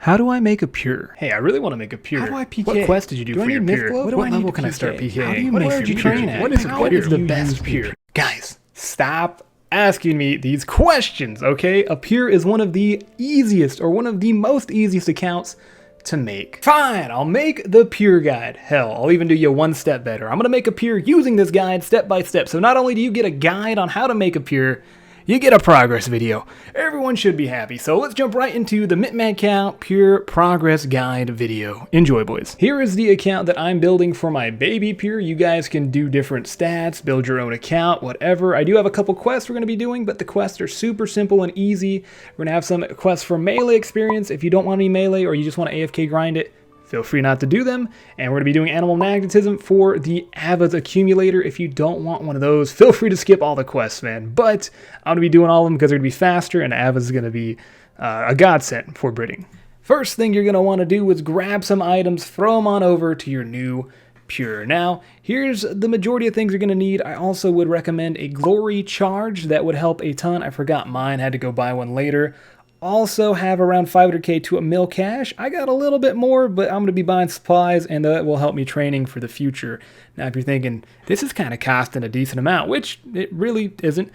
How do I make a pure? Hey, I really want to make a pure. How do I PK? What quest did you do for your pure? What level can I start PKing? How do you What make did you your train pure? at? What is a How pure? is the You best use pure? pure. Guys, stop asking me these questions, okay? A pure is one of the easiest, or one of the most easiest accounts to make. Fine, I'll make the pure guide. Hell, I'll even do you one step better. I'm gonna make a pure using this guide step by step. So not only do you get a guide on how to make a pure, you get a progress video. Everyone should be happy. So let's jump right into the MintMadCow Pure Progress Guide video. Enjoy, boys. Here is the account that I'm building for my baby pure. You guys can do different stats, build your own account, whatever. I do have a couple quests we're going to be doing, but the quests are super simple and easy. We're going to have some quests for melee experience. If you don't want any melee or you just want to AFK grind it, feel free not to do them. And we're going to be doing animal magnetism for the Ava's accumulator. If you don't want one of those, feel free to skip all the quests, man. But I'm going to be doing all of them because they're going to be faster, and Ava's going to be a godsend for breeding. First thing you're going to want to do is grab some items, throw them on over to your new pure. Now, here's the majority of things you're going to need. I also would recommend a glory charge. That would help a ton. I forgot mine, had to go buy one later. Also have around 500k to a mil cash. I got a little bit more, but I'm going to be buying supplies, and that will help me training for the future. Now, if you're thinking, this is kind of costing a decent amount, which it really isn't,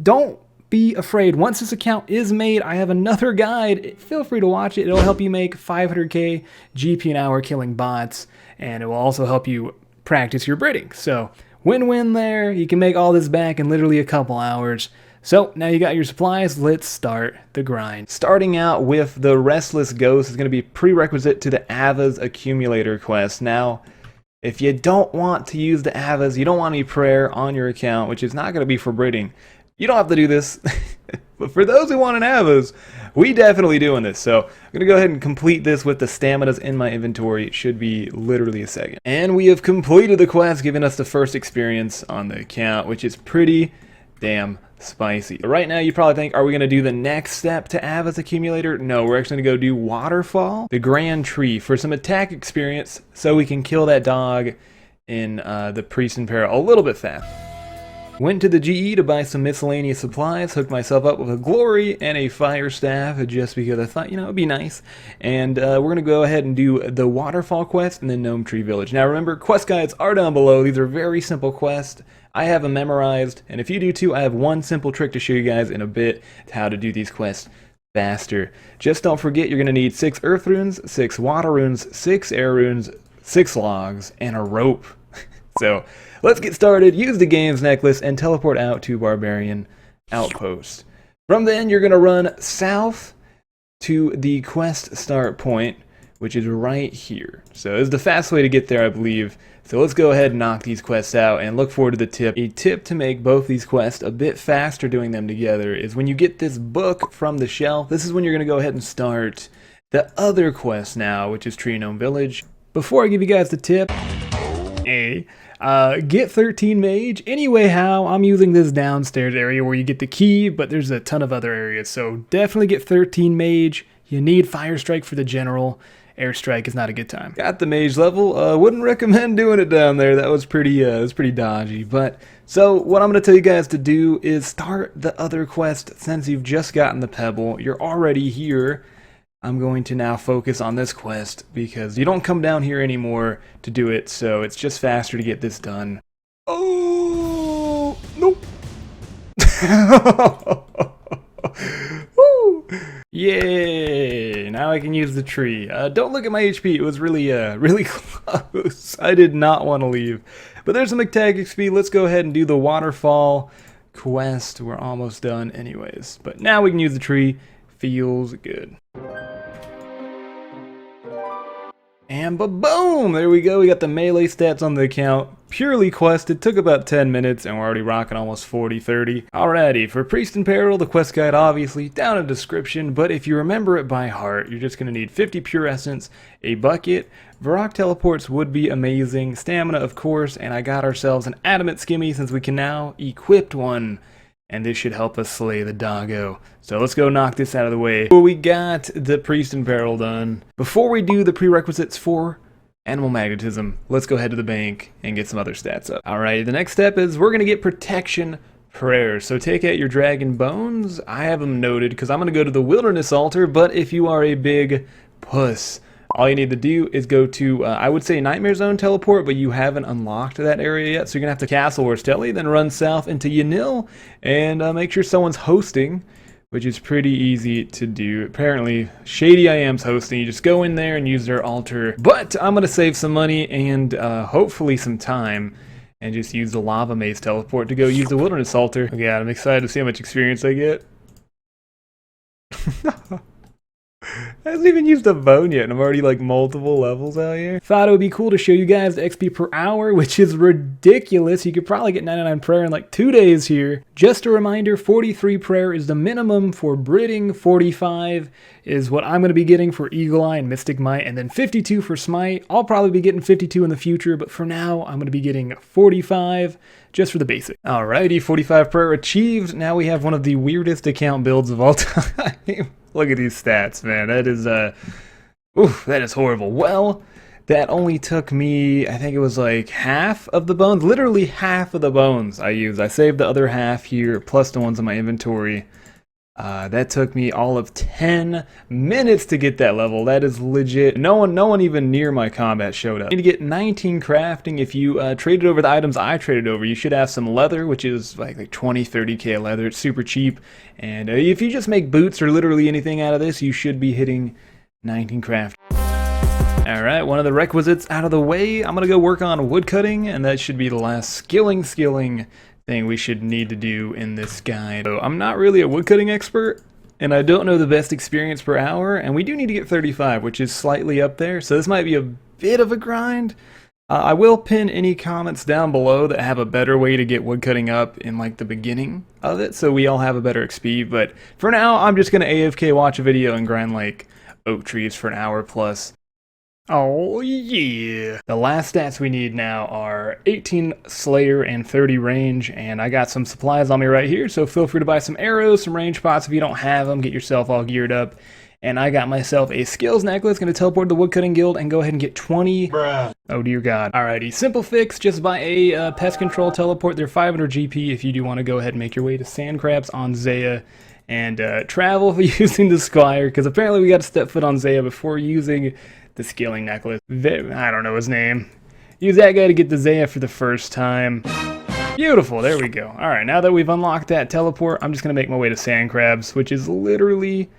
don't be afraid. Once this account is made, I have another guide. Feel free to watch it. It'll help you make 500k GP an hour killing bots, and it will also help you practice your breeding. So, win-win there. You can make all this back in literally a couple hours. So, now you got your supplies, let's start the grind. Starting out with the Restless Ghost is going to be prerequisite to the Ava's accumulator quest. Now, if you don't want to use the Ava's, you don't want any prayer on your account, which is not going to be for breeding, you don't have to do this. But for those who want an Ava's, we definitely doing this. So, I'm going to go ahead and complete this with the staminas in my inventory. It should be literally a second. And we have completed the quest, giving us the first experience on the account, which is pretty damn spicy. But right now you probably think, are we going to do the next step to Ava's accumulator? No, we're actually going to go do Waterfall, the Grand Tree, for some attack experience so we can kill that dog in the Priest in Peril a little bit fast. Went to the GE to buy some miscellaneous supplies, hooked myself up with a glory and a fire staff just because I thought, you know, it'd be nice. And we're going to go ahead and do the Waterfall Quest and then Gnome Tree Village. Now remember, quest guides are down below. These are very simple quests. I have them memorized, and if you do too, I have one simple trick to show you guys in a bit how to do these quests faster. Just don't forget you're going to need 6 earth runes, 6 water runes, 6 air runes, 6 logs, and a rope. So, let's get started, use the games necklace, and teleport out to Barbarian Outpost. From then, you're going to run south to the quest start point, which is right here. So, it's the fast way to get there, I believe. So let's go ahead and knock these quests out and look forward to the tip. A tip to make both these quests a bit faster doing them together is when you get this book from the shelf, this is when you're going to go ahead and start the other quest now, which is Tree Gnome Village. Before I give you guys the tip, get 13 Mage. Anyway, how I'm using this downstairs area where you get the key, but there's a ton of other areas. So definitely get 13 Mage. You need Fire Strike for the general. Airstrike is not a good time. Got the Mage level. Wouldn't recommend doing it down there. That was pretty dodgy. But so what I'm going to tell you guys to do is start the other quest. Since you've just gotten the Pebble, you're already here. I'm going to now focus on this quest because you don't come down here anymore to do it. So it's just faster to get this done. Oh nope. Woo! Yay! Now I can use the tree. Don't look at my HP. It was really close. I did not want to leave. But there's some attack XP. Let's go ahead and do the Waterfall Quest. We're almost done anyways. But now we can use the tree. Feels good. And ba-boom! There we go. We got the melee stats on the account. Purely quested. Took about 10 minutes and we're already rocking almost 40-30. Alrighty, for Priest in Peril, the quest guide obviously down in the description, but if you remember it by heart, you're just going to need 50 pure essence, a bucket, Varrock teleports would be amazing, stamina of course, and I got ourselves an adamant skimmy since we can now equip one. And this should help us slay the doggo. So let's go knock this out of the way. We got the Priest in Peril done. Before we do the prerequisites for Animal Magnetism, let's go head to the bank and get some other stats up. Alright, the next step is we're going to get protection prayers. So take out your dragon bones. I have them noted because I'm going to go to the wilderness altar, but if you are a big puss, all you need to do is go to, I would say Nightmare Zone teleport, but you haven't unlocked that area yet, so you're going to have to Castle Wars Tele, then run south into Yanil, and make sure someone's hosting, which is pretty easy to do. Apparently, Shady I Am's hosting. You just go in there and use their altar. But I'm going to save some money and hopefully some time and just use the Lava Maze teleport to go use the Wilderness altar. Okay, I'm excited to see how much experience I get. I haven't even used a bone yet, and I'm already like multiple levels out here. Thought it would be cool to show you guys the XP per hour, which is ridiculous. You could probably get 99 prayer in like 2 days here. Just a reminder, 43 prayer is the minimum for Bridding, 45 is what I'm going to be getting for Eagle Eye and Mystic Might, and then 52 for Smite. I'll probably be getting 52 in the future, but for now, I'm going to be getting 45 just for the basic. Alrighty, 45 prayer achieved. Now we have one of the weirdest account builds of all time. Look at these stats, man. That is, oof, that is horrible. Well, that only took me, I think it was like half of the bones, literally half of the bones I used. I saved the other half here, plus the ones in my inventory. That took me all of 10 minutes to get that level. That is legit. No one even near my combat showed up. You need to get 19 crafting. If you traded over the items I traded over, you should have some leather, which is like 20, 30k leather. It's super cheap. And if you just make boots or literally anything out of this, you should be hitting 19 craft. Alright, one of the requisites out of the way. I'm gonna go work on woodcutting, and that should be the last skilling thing we should need to do in this guide. So I'm not really a woodcutting expert, and I don't know the best experience per hour, and we do need to get 35, which is slightly up there, so this might be a bit of a grind. I will pin any comments down below that have a better way to get woodcutting up in like the beginning of it, so we all have a better XP, but for now, I'm just gonna AFK watch a video and grind like oak trees for an hour plus. Oh yeah! The last stats we need now are 18 Slayer and 30 range, and I got some supplies on me right here, so feel free to buy some arrows, some range pots if you don't have them, get yourself all geared up. And I got myself a skills necklace, gonna teleport to the Woodcutting Guild and go ahead and get 20. Bruh. Oh dear God. Alrighty, simple fix, just buy a pest control teleport. They're 500 GP if you do want to go ahead and make your way to Sand Crabs on Zaya. And travel using the Squire, because apparently we got to step foot on Zaya before using the scaling necklace. I don't know his name. Use that guy to get the Zaya for the first time. Beautiful, there we go. Alright, now that we've unlocked that teleport, I'm just going to make my way to Sand Crabs, which is literally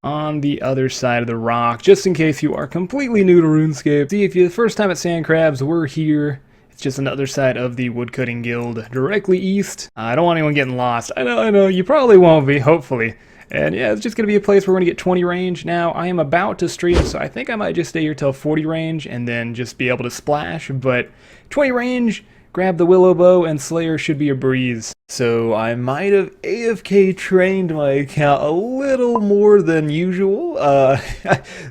on the other side of the rock, just in case you are completely new to RuneScape. See, if you're the first time at Sand Crabs, we're here. It's just another side of the Woodcutting Guild, directly east. I don't want anyone getting lost. I know, you probably won't be, hopefully. And yeah, it's just going to be a place where we're going to get 20 range. Now, I am about to stream, so I think I might just stay here till 40 range and then just be able to splash. But 20 range, grab the Willow Bow, and Slayer should be a breeze. So I might have AFK trained my account a little more than usual.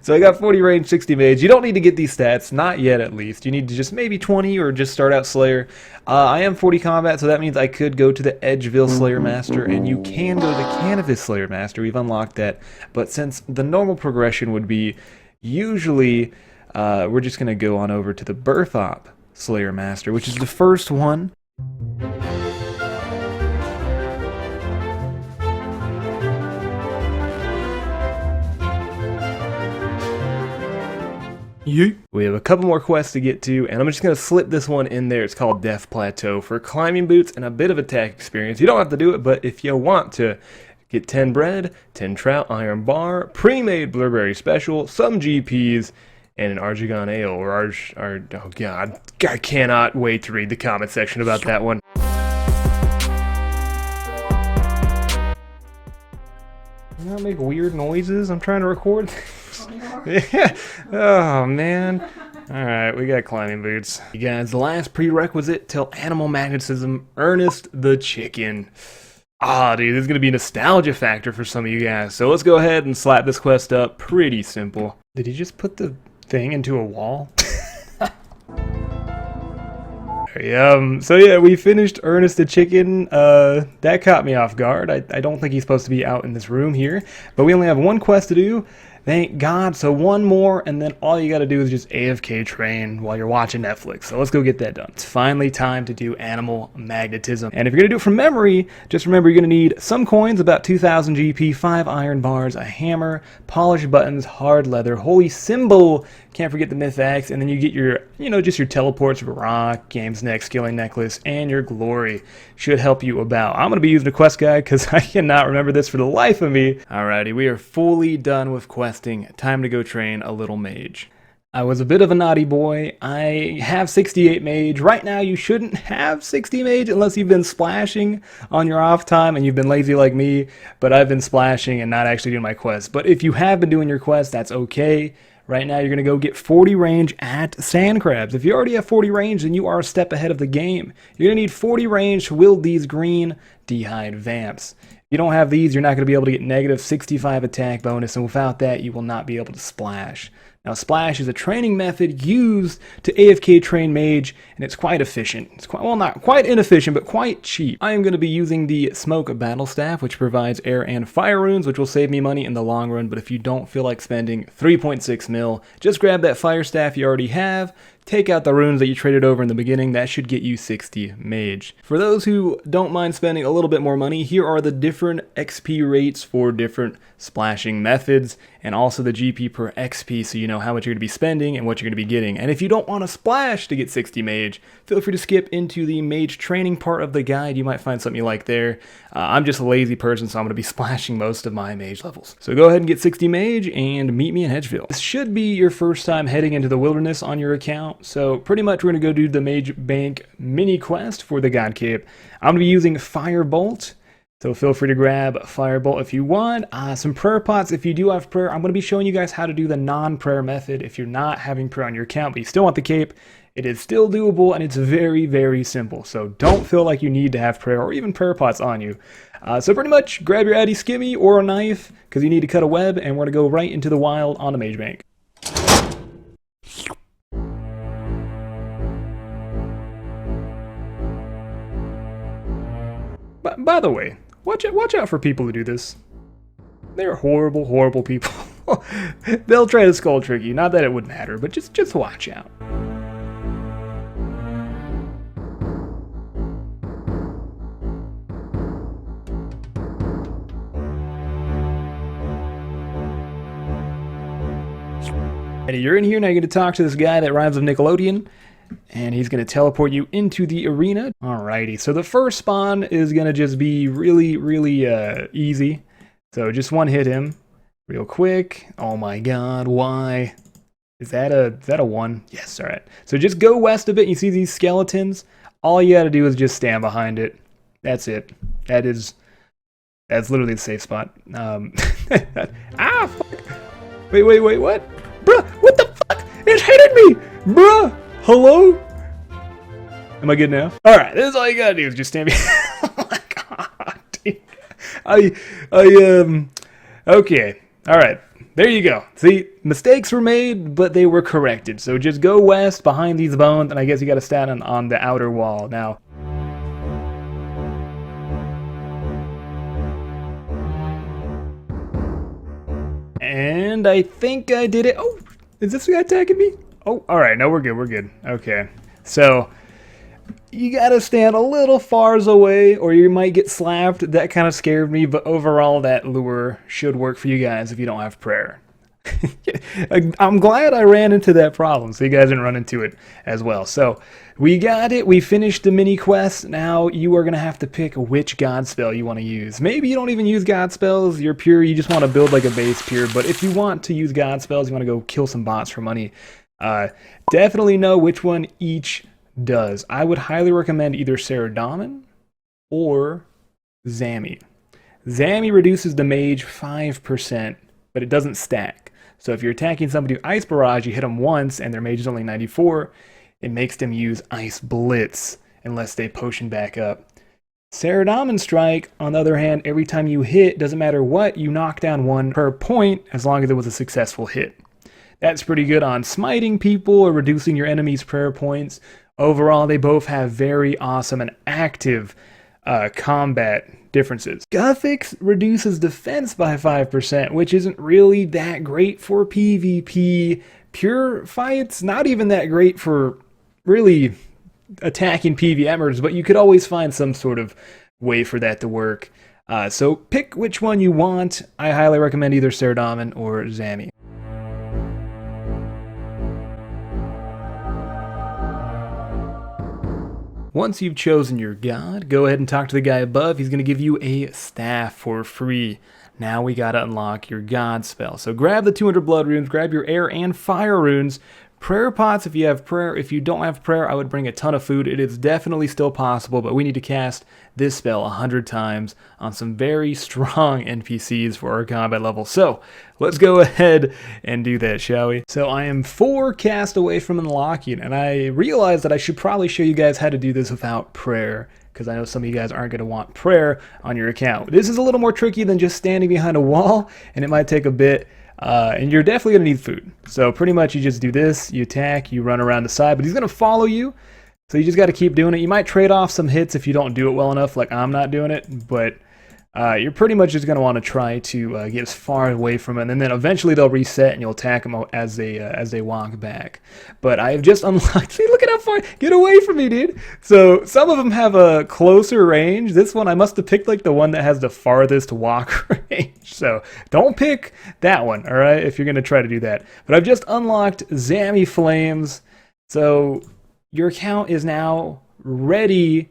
So I got 40 range, 60 mage. You don't need to get these stats, not yet at least. You need to just maybe 20 or just start out Slayer. I am 40 combat, so that means I could go to the Edgeville Slayer Master, and you can go to the Canvas Slayer Master. We've unlocked that. But since the normal progression would be usually, we're just going to go on over to the Berthop Slayer Master, which is the first one. Yeet. We have a couple more quests to get to, and I'm just going to slip this one in there. It's called Death Plateau for climbing boots and a bit of attack experience. You don't have to do it, but if you want to, get 10 bread, 10 trout, iron bar, pre-made blueberry special, some GPs, and an Argigon Ale, or oh god, I cannot wait to read the comment section about that one. Do not make weird noises, I'm trying to record. Yeah. Oh man. Alright, we got climbing boots. You guys, the last prerequisite till animal magnetism, Ernest the Chicken. Ah, dude, this is gonna be a nostalgia factor for some of you guys. So let's go ahead and slap this quest up. Pretty simple. Did he just put the thing into a wall? So yeah, we finished Ernest the Chicken. That caught me off guard. I don't think he's supposed to be out in this room here, but we only have one quest to do, Thank God. So one more, and then all you got to do is just AFK train while you're watching Netflix. So let's go get that done. It's finally time to do animal magnetism. And if you're going to do it from memory, just remember you're going to need some coins, about 2,000 GP, 5 iron bars, a hammer, polished buttons, hard leather, holy symbol, can't forget the myth axe, and then you get your, just your teleports, rock, game's neck, skilling necklace, and your glory. Should help you about. I'm going to be using a quest guide because I cannot remember this for the life of me. Alrighty, we are fully done with questing. Time to go train a little mage. I was a bit of a naughty boy. I have 68 mage. Right now you shouldn't have 60 mage unless you've been splashing on your off time and you've been lazy like me, but I've been splashing and not actually doing my quests. But if you have been doing your quests, that's okay. Right now you're going to go get 40 range at sand crabs. If you already have 40 range, then you are a step ahead of the game. You're going to need 40 range to wield these green D'hide vamps. If you don't have these, you're not going to be able to get negative 65 attack bonus, and without that you will not be able to splash. Now, Splash is a training method used to AFK train Mage, and it's quite efficient. It's quite, well, not quite inefficient, but quite cheap. I am going to be using the Smoke Battle Staff, which provides air and fire runes, which will save me money in the long run, but if you don't feel like spending 3.6 mil, just grab that Fire Staff you already have, take out the runes that you traded over in the beginning, that should get you 60 Mage. For those who don't mind spending a little bit more money, here are the different XP rates for different splashing methods, and also the GP per XP, so you know how much you're going to be spending and what you're going to be getting. And if you don't want to splash to get 60 Mage, feel free to skip into the Mage training part of the guide. You might find something you like there. I'm just a lazy person, so I'm going to be splashing most of my Mage levels. So go ahead and get 60 Mage and meet me in Hedgeville. This should be your first time heading into the wilderness on your account, so pretty much we're going to go do the Mage Bank mini quest for the God Cape. I'm going to be using Firebolt. So feel free to grab Firebolt if you want. Some prayer pots if you do have prayer. I'm going to be showing you guys how to do the non-prayer method if you're not having prayer on your account, but you still want the cape. It is still doable, and it's very, very simple. So don't feel like you need to have prayer or even prayer pots on you. So pretty much grab your Addy Skimmy or a knife because you need to cut a web, and we're going to go right into the wild on the Mage Bank. By the way, watch out for people who do this. They're horrible, horrible people. They'll try to skull trick you. Not that it would matter, but just watch out. And you're in here now. You're going to talk to this guy that rhymes with Nickelodeon, and he's going to teleport you into the arena. Alrighty, so the first spawn is going to just be really, really easy. So just one hit him real quick. Oh my god, why? Is that a one? Yes, alright. So just go west a bit, and you see these skeletons? All you got to do is just stand behind it. That's it. That's literally the safe spot. Ah, fuck. Wait, what? Bruh, what the fuck? It hitting me! Bruh! Hello? Am I good now? Alright, this is all you gotta do is just stand behind. Oh my god, dude. Okay. Alright, there you go. See, mistakes were made, but they were corrected. So just go west behind these bones, and I guess you gotta stand on the outer wall. Now, and I think I did it. Oh, is this guy attacking me? Oh, alright, no, we're good. Okay, so you gotta stand a little far away or you might get slapped. That kind of scared me, but overall that lure should work for you guys if you don't have prayer. I'm glad I ran into that problem so you guys didn't run into it as well. So we got it. We finished the mini quest. Now you are going to have to pick which god spell you want to use. Maybe you don't even use god spells. You're pure. You just want to build like a base pure. But if you want to use god spells, you want to go kill some bots for money, definitely know which one each does. I would highly recommend either Saradomin or Zami. Zami reduces the mage 5%, but it doesn't stack. So if you're attacking somebody with Ice Barrage, you hit them once and their mage is only 94, it makes them use Ice Blitz unless they potion back up. Saradomin Strike, on the other hand, every time you hit, doesn't matter what, you knock down one per point as long as it was a successful hit. That's pretty good on smiting people or reducing your enemy's prayer points. Overall, they both have very awesome and active combat differences. Guthix reduces defense by 5%, which isn't really that great for PvP. Pure fights, not even that great for really attacking PvMers, but you could always find some sort of way for that to work. So pick which one you want. I highly recommend either Saradomin or Zami. Once you've chosen your god, go ahead and talk to the guy above. He's going to give you a staff for free. Now we got to unlock your god spell. So grab the 200 blood runes, grab your air and fire runes, prayer pots if you have prayer. If you don't have prayer, I would bring a ton of food. It is definitely still possible, but we need to cast this spell 100 times on some very strong NPCs for our combat level. So let's go ahead and do that, shall we? So I am 4 cast away from unlocking, and I realized that I should probably show you guys how to do this without prayer, because I know some of you guys aren't going to want prayer on your account. This is a little more tricky than just standing behind a wall, and it might take a bit. And you're definitely going to need food. So pretty much you just do this, you attack, you run around the side, but he's going to follow you. So you just got to keep doing it. You might trade off some hits if you don't do it well enough, like I'm not doing it, but you're pretty much just going to want to try to get as far away from it, and then eventually they'll reset and you'll attack them as they walk back. But I have just unlocked, see, look at how far, get away from me, dude. So some of them have a closer range. This one, I must have picked like the one that has the farthest walk range. So don't pick that one, all right, if you're going to try to do that. But I've just unlocked Zami Flames. So your account is now ready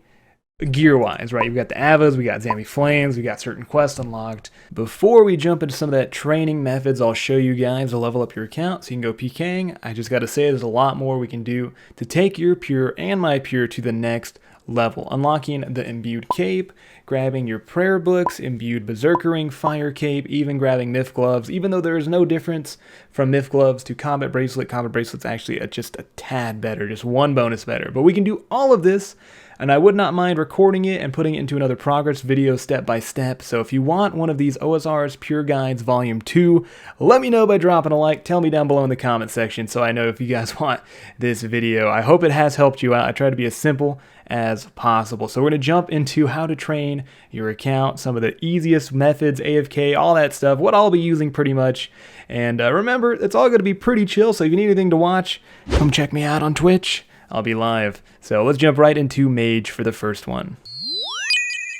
gear-wise, right? We've got the Avas, we got Zami Flames, we got certain quests unlocked. Before we jump into some of that training methods, I'll show you guys to level up your account so you can go pking. I just got to say there's a lot more we can do to take your pure and my pure to the next level. Unlocking the imbued cape, grabbing your prayer books, imbued berserker ring, fire cape, even grabbing myth gloves, even though there is no difference from myth gloves to combat bracelet. Combat bracelet's actually just a tad better, just 1 bonus better. But we can do all of this, and I would not mind recording it and putting it into another progress video step by step. So if you want one of these OSRS Pure Guides Volume 2, let me know by dropping a like. Tell me down below in the comment section so I know if you guys want this video. I hope it has helped you out. I try to be as simple as possible. So we're going to jump into how to train your account, some of the easiest methods, AFK, all that stuff, what I'll be using pretty much. And remember, it's all going to be pretty chill, so if you need anything to watch, come check me out on Twitch. I'll be live. So let's jump right into Mage for the first one.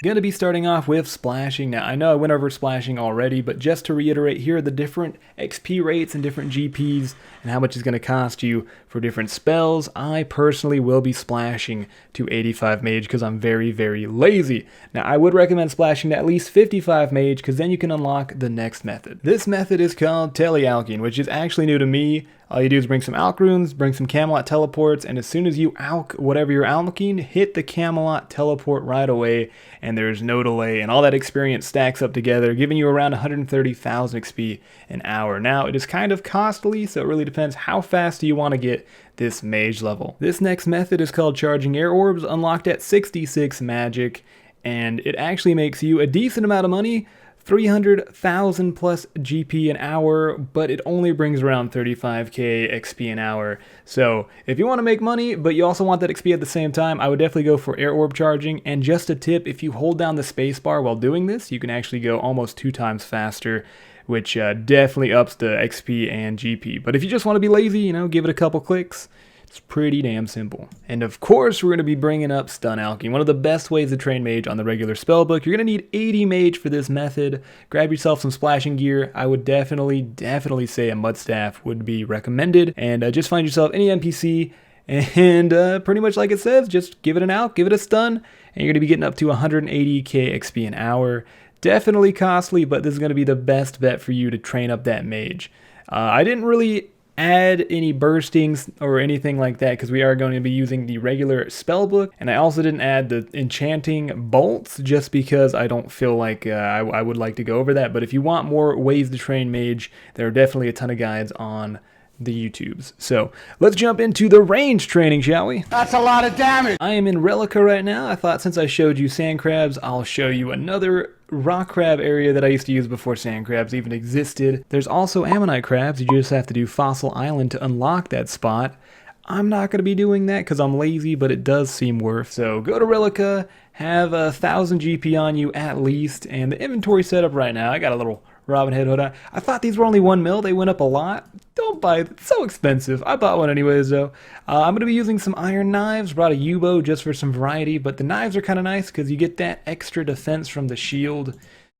Going to be starting off with splashing. Now, I know I went over splashing already, but just to reiterate, here are the different XP rates and different GPs and how much it's going to cost you for different spells. I personally will be splashing to 85 Mage because I'm very, very lazy. Now, I would recommend splashing to at least 55 Mage because then you can unlock the next method. This method is called Tele Alkene, which is actually new to me. All you do is bring some Alk runes, bring some Camelot teleports, and as soon as you Alk whatever you're alking, hit the Camelot teleport right away, and there's no delay, and all that experience stacks up together, giving you around 130,000 XP an hour. Now, it is kind of costly, so it really depends how fast do you want to get this Mage level. This next method is called Charging Air Orbs, unlocked at 66 magic, and it actually makes you a decent amount of money, 300,000 plus GP an hour, but it only brings around 35k XP an hour. So if you want to make money, but you also want that XP at the same time, I would definitely go for Air Orb charging. And just a tip, if you hold down the spacebar while doing this, you can actually go almost 2 times faster, which definitely ups the XP and GP. But if you just want to be lazy, you know, give it a couple clicks. It's pretty damn simple. And of course, we're going to be bringing up Stun Alchemy, one of the best ways to train Mage on the regular spellbook. You're going to need 80 Mage for this method. Grab yourself some splashing gear. I would definitely say a Mud Staff would be recommended. And just find yourself any NPC, and pretty much like it says, just give it an Alk, give it a stun, and you're going to be getting up to 180k XP an hour. Definitely costly, but this is going to be the best bet for you to train up that Mage. I didn't really add any burstings or anything like that because we are going to be using the regular spellbook, and I also didn't add the enchanting bolts just because I don't feel like I would like to go over that. But if you want more ways to train Mage, there are definitely a ton of guides on the YouTubes. So let's jump into the range training, shall we? That's a lot of damage. I am in Relica right now. I thought since I showed you sand crabs, I'll show you another rock crab area that I used to use before sand crabs even existed. There's also ammonite crabs. You just have to do Fossil Island to unlock that spot. I'm not going to be doing that because I'm lazy, but it does seem worth. So go to Relica, have 1,000 GP on you at least, and the inventory setup right now, I got a little Robin Hood hood on. I thought these were only 1 mil, they went up a lot. Don't buy it, it's so expensive. I bought one anyways though. I'm going to be using some iron knives, brought a Yubo just for some variety, but the knives are kind of nice because you get that extra defense from the shield.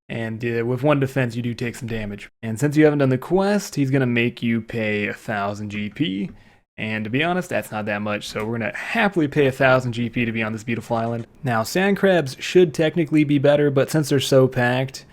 And with 1 defense, you do take some damage. And since you haven't done the quest, he's going to make you pay 1,000 GP. And to be honest, that's not that much, so we're going to happily pay 1,000 GP to be on this beautiful island. Now, sand crabs should technically be better, but since they're so packed,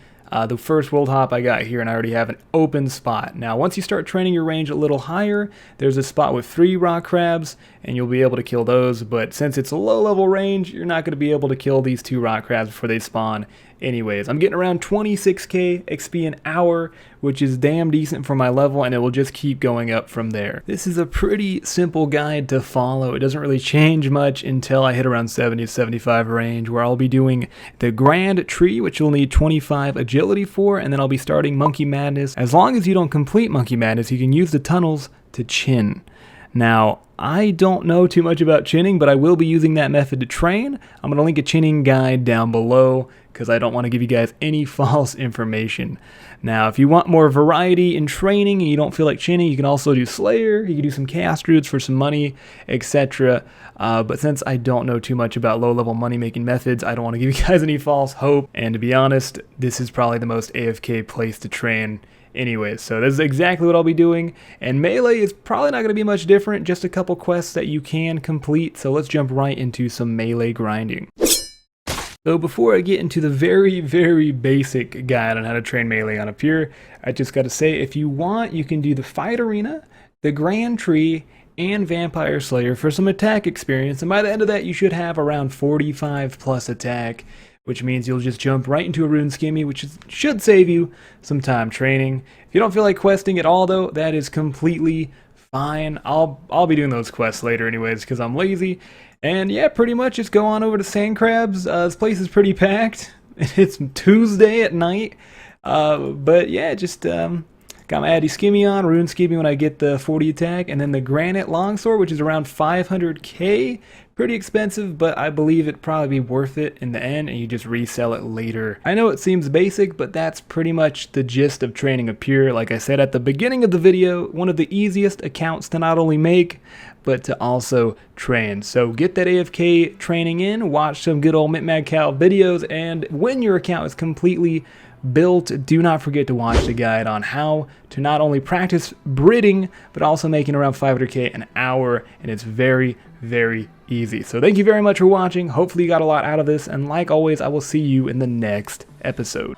the first world hop I got here, and I already have an open spot. Now, once you start training your range a little higher, there's a spot with 3 rock crabs, and you'll be able to kill those, but since it's a low-level range, you're not going to be able to kill these 2 rock crabs before they spawn. Anyways, I'm getting around 26k XP an hour, which is damn decent for my level, and it will just keep going up from there. This is a pretty simple guide to follow. It doesn't really change much until I hit around 70 to 75 range, where I'll be doing the Grand Tree, which you'll need 25 agility for, and then I'll be starting Monkey Madness. As long as you don't complete Monkey Madness, you can use the tunnels to chin. Now, I don't know too much about chinning, but I will be using that method to train. I'm going to link a chinning guide down below because I don't want to give you guys any false information. Now, if you want more variety in training and you don't feel like chinning, you can also do Slayer, you can do some Chaos Druids for some money, etc. But since I don't know too much about low-level money-making methods, I don't want to give you guys any false hope. And to be honest, this is probably the most AFK place to train anyways, so this is exactly what I'll be doing, and melee is probably not going to be much different, just a couple quests that you can complete, so let's jump right into some melee grinding. So before I get into the very, very basic guide on how to train melee on a pure, I just got to say, if you want, you can do the Fight Arena, the Grand Tree, and Vampire Slayer for some attack experience, and by the end of that you should have around 45 plus attack, which means you'll just jump right into a rune skimmy, which should save you some time training. If you don't feel like questing at all though, that is completely fine. I'll be doing those quests later anyways because I'm lazy. And yeah, pretty much just go on over to Sand Crabs. This place is pretty packed. It's Tuesday at night. But yeah, just got my Addy Skimmy on, Rune Skimmy when I get the 40 attack, and then the Granite Longsword, which is around 500k. Pretty expensive, but I believe it'd probably be worth it in the end, and you just resell it later. I know it seems basic, but that's pretty much the gist of training a pure. Like I said at the beginning of the video, one of the easiest accounts to not only make, but to also train. So get that AFK training in, watch some good old MintMadCow videos, and when your account is completely built, do not forget to watch the guide on how to not only practice Bridding, but also making around 500k an hour, and it's very, very easy. So thank you very much for watching. Hopefully you got a lot out of this, and like always, I will see you in the next episode.